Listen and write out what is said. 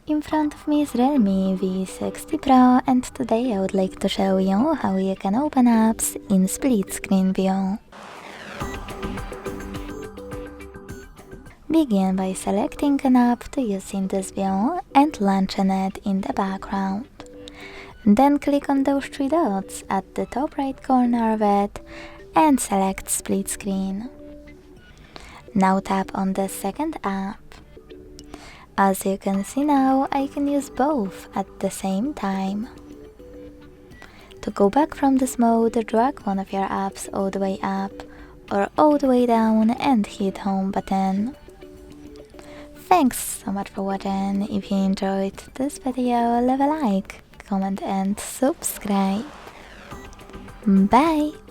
In front of me is Realme V60 Pro, and today I would like to show you how you can open apps in split screen view. Begin by selecting an app to use in this view and launching it in the background. Then click on those three dots at the top right corner of it and select split screen. Now tap on the second app. As you can see now, I can use both at the same time. To go back from this mode, drag one of your apps all the way up or all the way down and hit home button. Thanks so much for watching. If you enjoyed this video, leave a like, comment and subscribe. Bye!